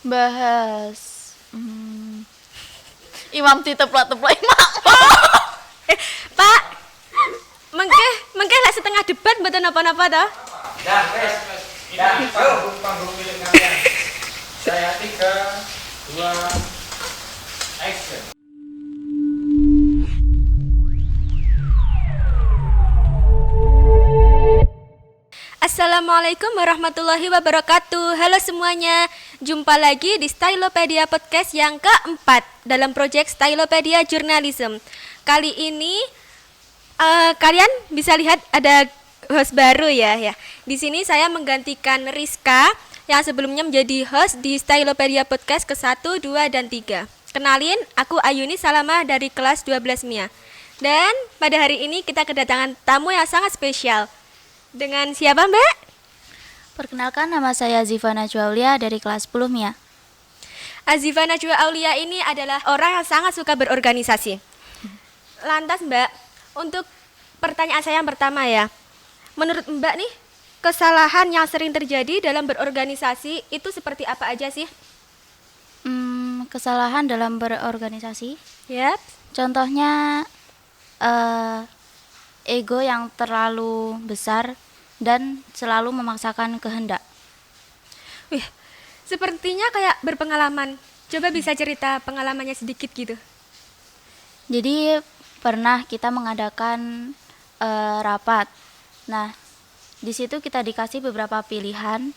Bahas Imam diteplak-teplak mak. Pak, mengke lah setengah debat mboten napa-napa toh? Dah, wes. Dah, panggung milik kalian. Saya 3, 2, action. Assalamualaikum warahmatullahi wabarakatuh. Halo semuanya, jumpa lagi di Stylopedia Podcast yang keempat dalam proyek Stylopedia Journalism. Kali ini kalian bisa lihat ada host baru ya. Di sini saya menggantikan Rizka yang sebelumnya menjadi host di Stylopedia Podcast ke-1, 2, dan 3. Kenalin, aku Ayuni Salamah dari kelas 12 MIA. Dan pada hari ini kita kedatangan tamu yang sangat spesial. Dengan siapa, Mbak? Perkenalkan, nama saya Azifa Najwa Aulia dari kelas 10 MIA. Azifa Najwa Aulia ini adalah orang yang sangat suka berorganisasi. Lantas, Mbak, untuk pertanyaan saya yang pertama ya. Menurut Mbak nih, kesalahan yang sering terjadi dalam berorganisasi itu seperti apa aja sih? Kesalahan dalam berorganisasi. Yap. Contohnya ego yang terlalu besar dan selalu memaksakan kehendak. Wih, sepertinya kayak berpengalaman. Coba bisa cerita pengalamannya sedikit gitu. Jadi pernah kita mengadakan rapat. Nah, di situ kita dikasih beberapa pilihan,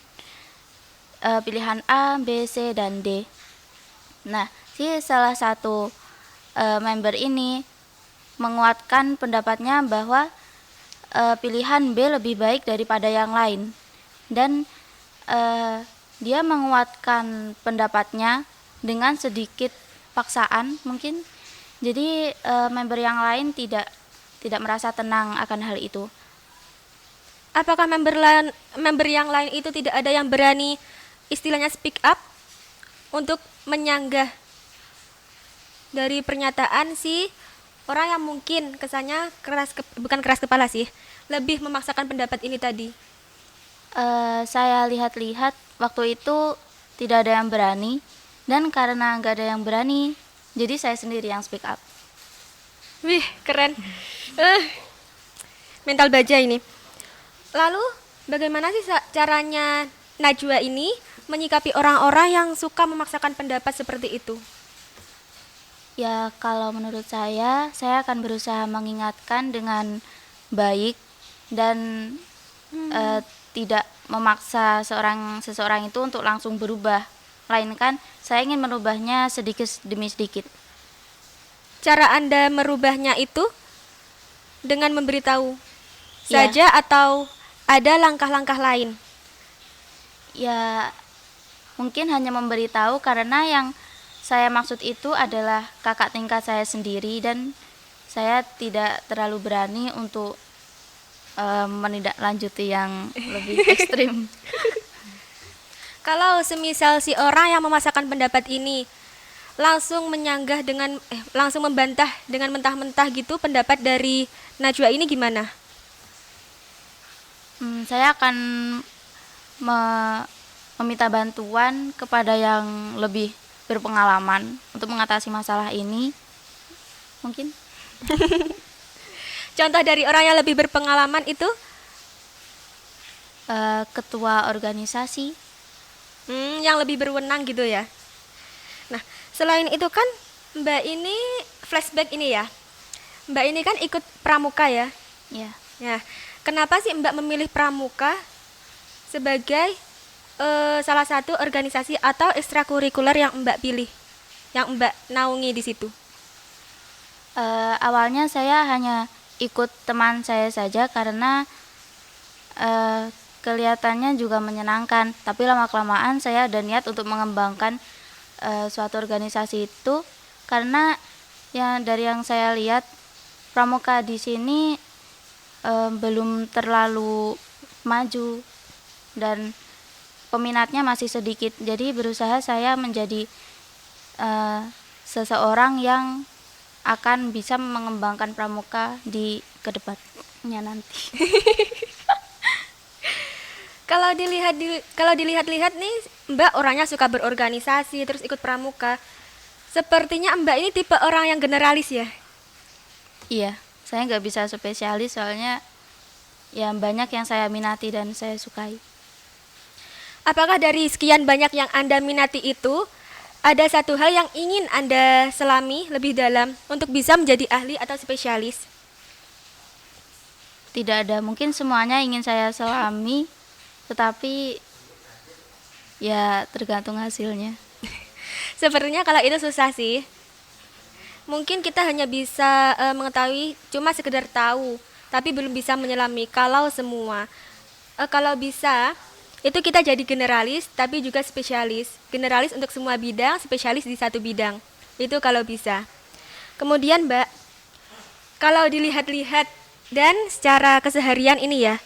pilihan A, B, C, dan D. Nah, si salah satu member ini menguatkan pendapatnya bahwa pilihan B lebih baik daripada yang lain, dan dia menguatkan pendapatnya dengan sedikit paksaan mungkin. Jadi member yang lain tidak merasa tenang akan hal itu. Apakah member yang lain itu tidak ada yang berani istilahnya speak up untuk menyanggah dari pernyataan si orang yang mungkin kesannya bukan keras kepala sih, lebih memaksakan pendapat ini tadi? Saya lihat-lihat waktu itu tidak ada yang berani, dan karena nggak ada yang berani, jadi saya sendiri yang speak up. Wih, keren. Mental baja ini. Lalu, bagaimana sih caranya Najwa ini menyikapi orang-orang yang suka memaksakan pendapat seperti itu? Ya, kalau menurut saya akan berusaha mengingatkan dengan baik dan tidak memaksa seseorang itu untuk langsung berubah, melainkan saya ingin merubahnya sedikit demi sedikit. Cara Anda merubahnya itu dengan memberitahu Ya. saja atau ada langkah-langkah lain? Ya, mungkin hanya memberitahu karena yang saya maksud itu adalah kakak tingkat saya sendiri, dan saya tidak terlalu berani untuk menindaklanjuti yang lebih ekstrim. Kalau semisal si orang yang memasakkan pendapat ini langsung menyanggah dengan langsung membantah dengan mentah-mentah gitu pendapat dari Najwa ini gimana? Saya akan meminta bantuan kepada yang lebih berpengalaman untuk mengatasi masalah ini. Mungkin Contoh dari orang yang lebih berpengalaman itu? ketua organisasi. Yang lebih berwenang gitu ya. Nah, selain itu kan Mbak ini flashback ini ya. Mbak ini kan ikut pramuka ya. Ya, Nah, kenapa sih Mbak memilih pramuka sebagai salah satu organisasi atau ekstrakurikuler yang Mbak pilih, yang Mbak naungi di situ? awalnya saya hanya ikut teman saya saja karena kelihatannya juga menyenangkan. Tapi lama-kelamaan saya ada niat untuk mengembangkan suatu organisasi itu, karena ya dari yang saya lihat pramuka di sini belum terlalu maju dan peminatnya masih sedikit. Jadi berusaha saya menjadi seseorang yang akan bisa mengembangkan pramuka di kedepannya nanti. Kalau dilihat-lihat nih, Mbak orangnya suka berorganisasi, terus ikut pramuka. Sepertinya Mbak ini tipe orang yang generalis ya. Iya, saya nggak bisa spesialis soalnya ya banyak yang saya minati dan saya sukai. Apakah dari sekian banyak yang Anda minati itu, ada satu hal yang ingin Anda selami lebih dalam untuk bisa menjadi ahli atau spesialis? Tidak ada, mungkin semuanya ingin saya selami, tetapi ya tergantung hasilnya. Sepertinya kalau itu susah sih. Mungkin kita hanya bisa mengetahui cuma sekedar tahu, tapi belum bisa menyelami kalau semua. Kalau bisa, itu kita jadi generalis tapi juga spesialis. Generalis untuk semua bidang, spesialis di satu bidang. Itu kalau bisa. Kemudian Mbak, kalau dilihat-lihat dan secara keseharian ini ya,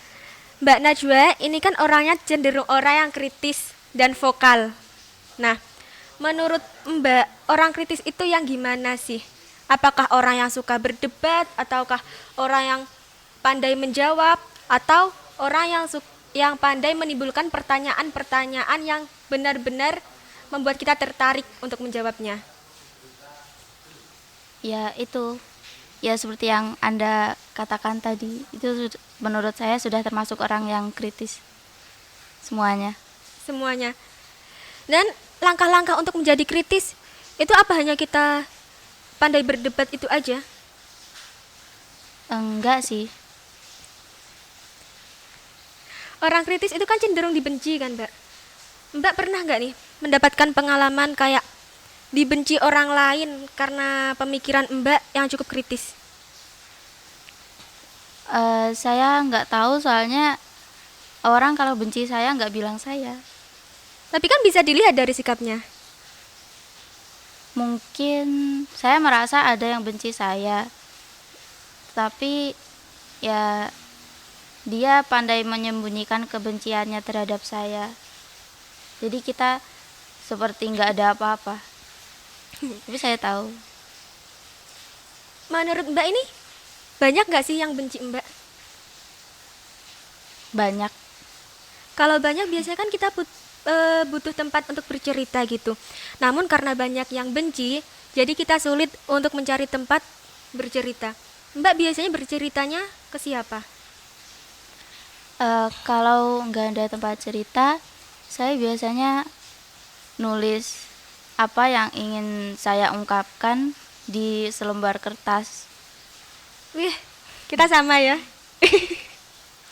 Mbak Najwa ini kan orangnya cenderung orang yang kritis dan vokal. Nah, menurut Mbak, orang kritis itu yang gimana sih? Apakah orang yang suka berdebat, ataukah orang yang pandai menjawab, atau orang yang pandai menimbulkan pertanyaan-pertanyaan yang benar-benar membuat kita tertarik untuk menjawabnya? Ya itu, ya seperti yang Anda katakan tadi, itu menurut saya sudah termasuk orang yang kritis semuanya. Semuanya. Dan langkah-langkah untuk menjadi kritis, itu apa hanya kita pandai berdebat itu aja? Enggak sih. Orang kritis itu kan cenderung dibenci kan Mbak? Mbak pernah nggak nih mendapatkan pengalaman kayak dibenci orang lain karena pemikiran Mbak yang cukup kritis? Saya nggak tahu soalnya orang kalau benci saya nggak bilang saya. Tapi kan bisa dilihat dari sikapnya. Mungkin saya merasa ada yang benci saya, tapi ya dia pandai menyembunyikan kebenciannya terhadap saya. Jadi kita seperti nggak ada apa-apa. Tapi saya tahu. Menurut Mbak ini, banyak nggak sih yang benci Mbak? Banyak. Kalau banyak biasanya kan kita butuh tempat untuk bercerita gitu. Namun karena banyak yang benci, jadi kita sulit untuk mencari tempat bercerita. Mbak biasanya berceritanya ke siapa? Kalau nggak ada tempat cerita, saya biasanya nulis apa yang ingin saya ungkapkan di selembar kertas. Wih, kita sama ya.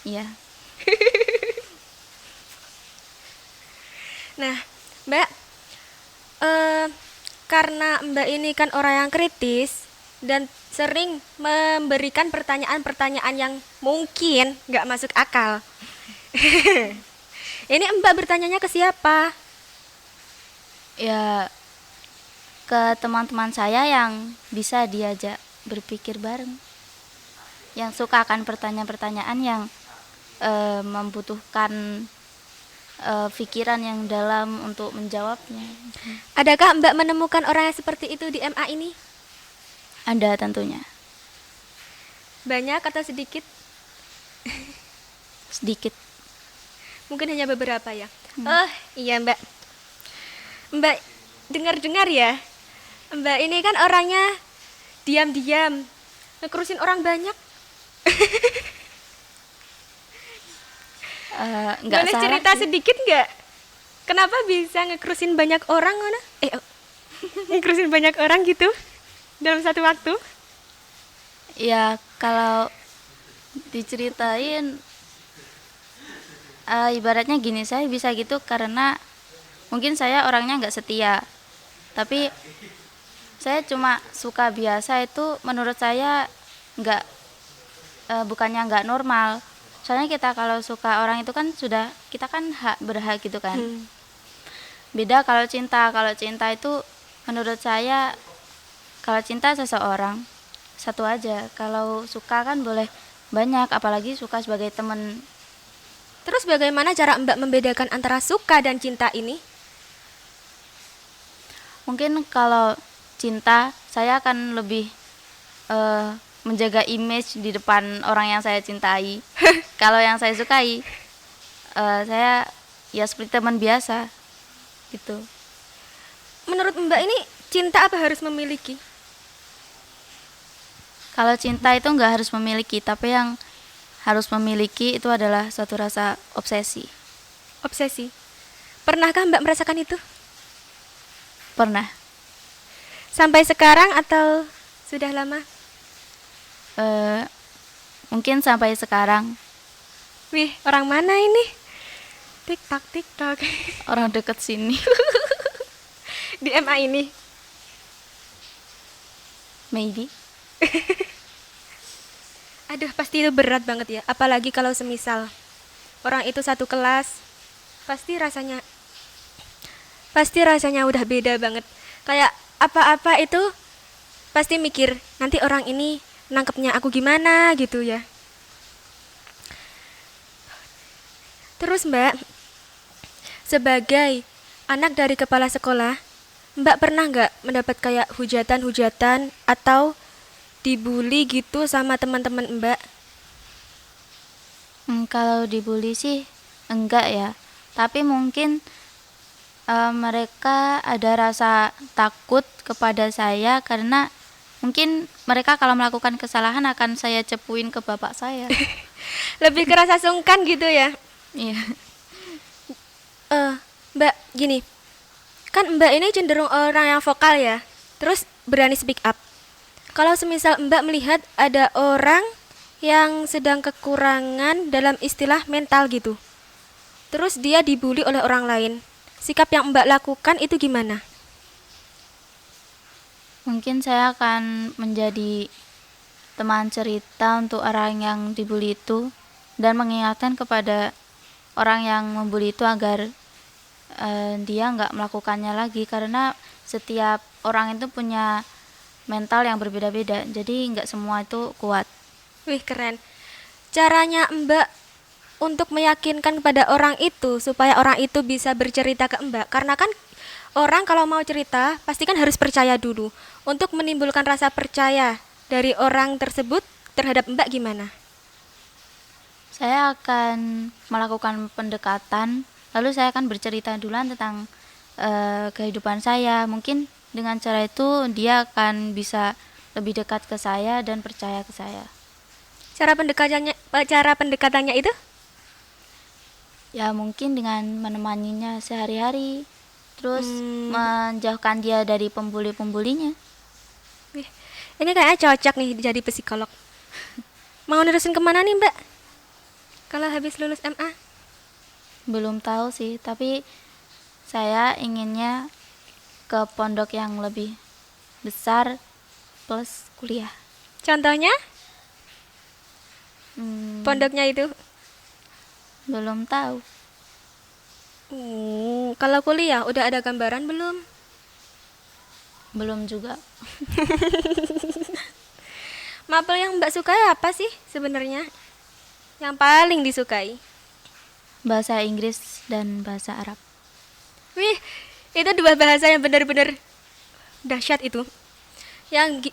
Iya. Nah, Mbak, karena Mbak ini kan orang yang kritis dan sering memberikan pertanyaan-pertanyaan yang mungkin nggak masuk akal. Ini Mbak bertanyanya ke siapa? Ya ke teman-teman saya yang bisa diajak berpikir bareng, yang suka akan pertanyaan-pertanyaan yang membutuhkan pikiran yang dalam untuk menjawabnya. Adakah Mbak menemukan orang yang seperti itu di MA ini? Ada tentunya. Banyak atau sedikit? Sedikit. Mungkin hanya beberapa ya. Oh iya Mbak. Mbak dengar-dengar ya, Mbak ini kan orangnya diam-diam, ngekurusin orang banyak. Nggak Boleh salah cerita sih. sedikit nggak? Kenapa bisa ngekurusin banyak orang mana? Ngekurusin banyak orang gitu dalam satu waktu? Ya kalau diceritain ibaratnya gini, saya bisa gitu karena mungkin saya orangnya nggak setia, tapi saya cuma suka biasa. Itu menurut saya nggak bukannya nggak normal, soalnya kita kalau suka orang itu kan sudah kita kan berhak gitu kan. Beda kalau cinta itu menurut saya, kalau cinta seseorang satu aja, kalau suka kan boleh banyak, apalagi suka sebagai teman. Terus bagaimana cara Mbak membedakan antara suka dan cinta ini? Mungkin kalau cinta saya akan lebih menjaga image di depan orang yang saya cintai. Kalau yang saya sukai saya ya seperti teman biasa gitu. Menurut Mbak ini cinta apa harus memiliki? Kalau cinta itu nggak harus memiliki, tapi yang harus memiliki itu adalah suatu rasa obsesi. Obsesi. Pernahkah Mbak merasakan itu? Pernah. Sampai sekarang atau sudah lama? Eh, Mungkin sampai sekarang. Wih, orang mana ini? TikTok, TikTok. Orang deket sini. Di MA ini. Maybe. Aduh, pasti itu berat banget ya. Apalagi kalau semisal orang itu satu kelas, pasti rasanya udah beda banget. Kayak apa-apa itu pasti mikir, nanti orang ini nangkepnya aku gimana gitu ya. Terus Mbak, sebagai anak dari kepala sekolah, Mbak pernah nggak mendapat kayak hujatan-hujatan atau dibully gitu sama teman-teman Mbak? Kalau dibully sih enggak ya. Tapi mungkin mereka ada rasa takut kepada saya karena mungkin mereka kalau melakukan kesalahan akan saya cepuin ke bapak saya. Lebih kerasa sungkan gitu ya. Iya. Mbak, gini, kan Mbak ini cenderung orang yang vokal ya, terus berani speak up. Kalau semisal Mbak melihat ada orang yang sedang kekurangan dalam istilah mental gitu, terus dia dibully oleh orang lain, sikap yang Mbak lakukan itu gimana? Mungkin saya akan menjadi teman cerita untuk orang yang dibully itu dan mengingatkan kepada orang yang membuli itu agar dia nggak melakukannya lagi, karena setiap orang itu punya mental yang berbeda-beda, jadi nggak semua itu kuat. Wih, keren. Caranya Mbak untuk meyakinkan kepada orang itu supaya orang itu bisa bercerita ke Mbak, karena kan orang kalau mau cerita pasti kan harus percaya dulu. Untuk menimbulkan rasa percaya dari orang tersebut terhadap Mbak gimana? Saya akan melakukan pendekatan, lalu saya akan bercerita duluan tentang kehidupan saya. Mungkin dengan cara itu dia akan bisa lebih dekat ke saya dan percaya ke saya. Cara pendekatannya itu? Ya mungkin dengan menemaninya sehari-hari, terus menjauhkan dia dari pembuli-pembulinya. Wih, ini kayaknya cocok nih jadi psikolog. Mau nerusin kemana nih Mbak? Kalau habis lulus MA? Belum tahu sih, tapi saya inginnya ke pondok yang lebih besar plus kuliah. Contohnya? Pondoknya itu? Belum tahu. Kalau kuliah udah ada gambaran belum? Belum juga. Mapel yang Mbak sukai apa sih sebenarnya? Yang paling disukai? Bahasa Inggris dan bahasa Arab. Wih, itu dua bahasa yang benar-benar dahsyat itu. Yang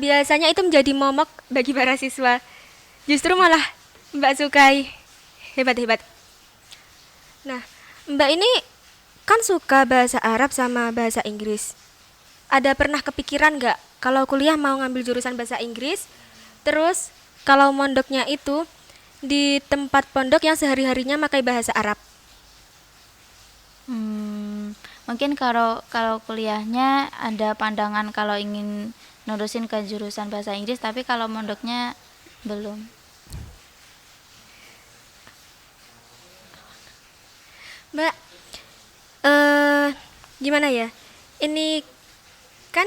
biasanya itu menjadi momok bagi para siswa. Justru malah Mbak sukai. Hebat-hebat. Nah, Mbak ini kan suka bahasa Arab sama bahasa Inggris. Ada pernah kepikiran nggak kalau kuliah mau ngambil jurusan bahasa Inggris, terus kalau mondoknya itu di tempat pondok yang sehari-harinya pakai bahasa Arab? Mungkin kalau kuliahnya ada pandangan kalau ingin nurusin ke jurusan bahasa Inggris, tapi kalau mondoknya belum. Mbak, gimana ya? Ini kan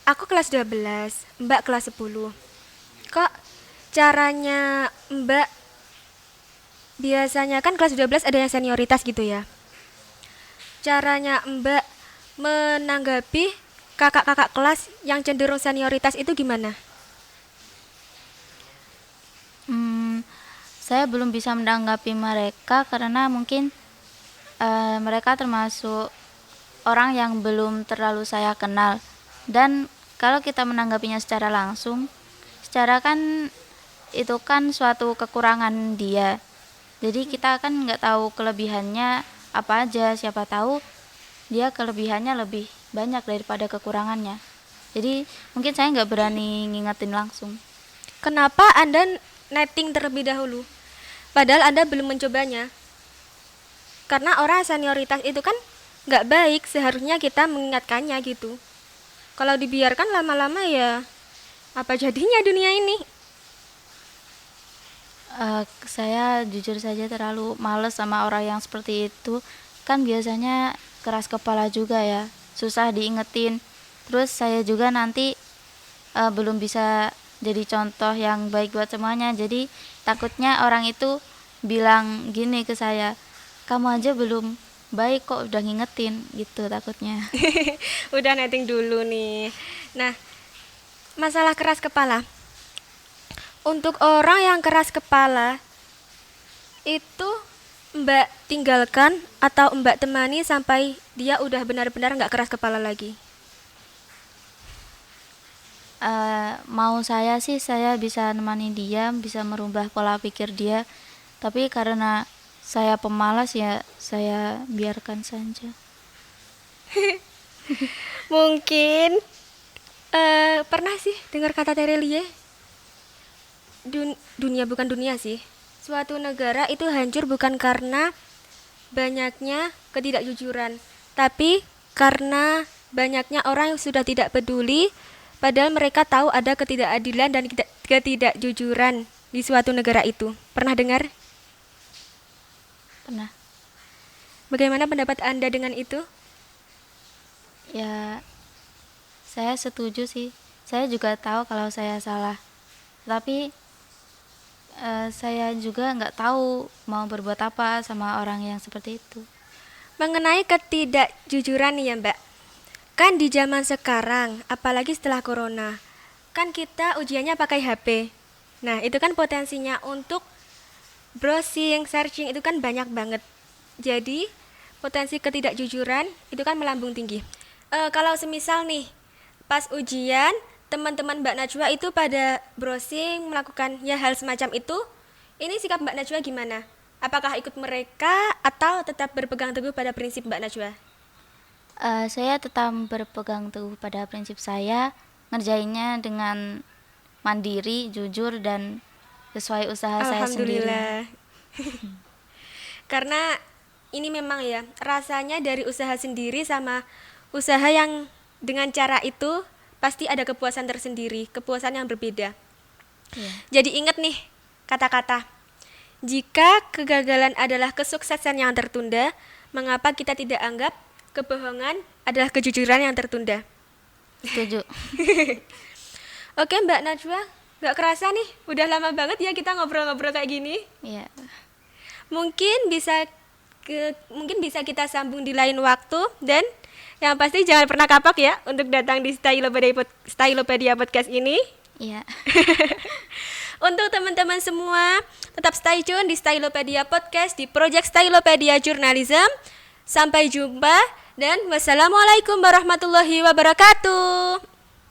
aku kelas 12, Mbak kelas 10. Kok caranya Mbak biasanya kan kelas 12 ada yang senioritas gitu ya. Caranya Mbak menanggapi kakak-kakak kelas yang cenderung senioritas itu gimana? Saya belum bisa menanggapi mereka karena mungkin mereka termasuk orang yang belum terlalu saya kenal, dan kalau kita menanggapinya secara langsung, secara kan itu kan suatu kekurangan dia, Jadi kita kan nggak tahu kelebihannya apa aja, siapa tahu dia kelebihannya lebih banyak daripada kekurangannya. Jadi mungkin saya nggak berani ngingetin langsung. Kenapa Anda netting terlebih dahulu? Padahal Anda belum mencobanya. Karena orang senioritas itu kan nggak baik, seharusnya kita mengingatkannya gitu. Kalau dibiarkan lama-lama ya apa jadinya dunia ini? Saya jujur saja terlalu males sama orang yang seperti itu. Kan biasanya keras kepala juga ya, susah diingetin. Terus saya juga nanti belum bisa jadi contoh yang baik buat semuanya. Jadi takutnya orang itu bilang gini ke saya, kamu aja belum baik kok udah ngingetin, gitu takutnya. Udah netting dulu nih. Nah, masalah keras kepala. Untuk orang yang keras kepala itu Mbak tinggalkan atau Mbak temani sampai dia udah benar-benar nggak keras kepala lagi. Mau saya sih saya bisa nemani dia, bisa merubah pola pikir dia. Tapi karena saya pemalas ya saya biarkan saja. Mungkin pernah sih dengar kata Terelie? Dunia bukan dunia sih. Suatu negara itu hancur bukan karena banyaknya ketidakjujuran, tapi karena banyaknya orang yang sudah tidak peduli, padahal mereka tahu ada ketidakadilan dan ketidakjujuran di suatu negara itu. Pernah dengar? Pernah. Bagaimana pendapat Anda dengan itu? Ya saya setuju sih. Saya juga tahu kalau saya salah. Tapi saya juga nggak tahu mau berbuat apa sama orang yang seperti itu. Mengenai ketidakjujuran nih ya Mbak, kan di zaman sekarang, apalagi setelah corona, kan kita ujiannya pakai HP. Nah itu kan potensinya untuk browsing, searching itu kan banyak banget. Jadi potensi ketidakjujuran itu kan melambung tinggi. Kalau semisal nih, pas ujian, teman-teman Mbak Najwa itu pada browsing, melakukan ya hal semacam itu, ini sikap Mbak Najwa gimana? Apakah ikut mereka atau tetap berpegang teguh pada prinsip Mbak Najwa? Saya tetap berpegang teguh pada prinsip saya, ngerjainnya dengan mandiri, jujur, dan sesuai usaha saya sendiri. Alhamdulillah. Karena ini memang ya, rasanya dari usaha sendiri sama usaha yang dengan cara itu pasti ada kepuasan tersendiri, kepuasan yang berbeda. Iya. Jadi ingat nih kata-kata, jika kegagalan adalah kesuksesan yang tertunda, mengapa kita tidak anggap kebohongan adalah kejujuran yang tertunda? Setuju. Oke Mbak Najwa, gak kerasa nih, udah lama banget ya kita ngobrol-ngobrol kayak gini. Iya. Mungkin bisa kita sambung di lain waktu, dan yang pasti jangan pernah kapok ya untuk datang di Stylopedia Podcast ini. Iya. Untuk teman-teman semua, tetap stay tune di Stylopedia Podcast di Project Stylopedia Journalism. Sampai jumpa dan wassalamualaikum warahmatullahi wabarakatuh.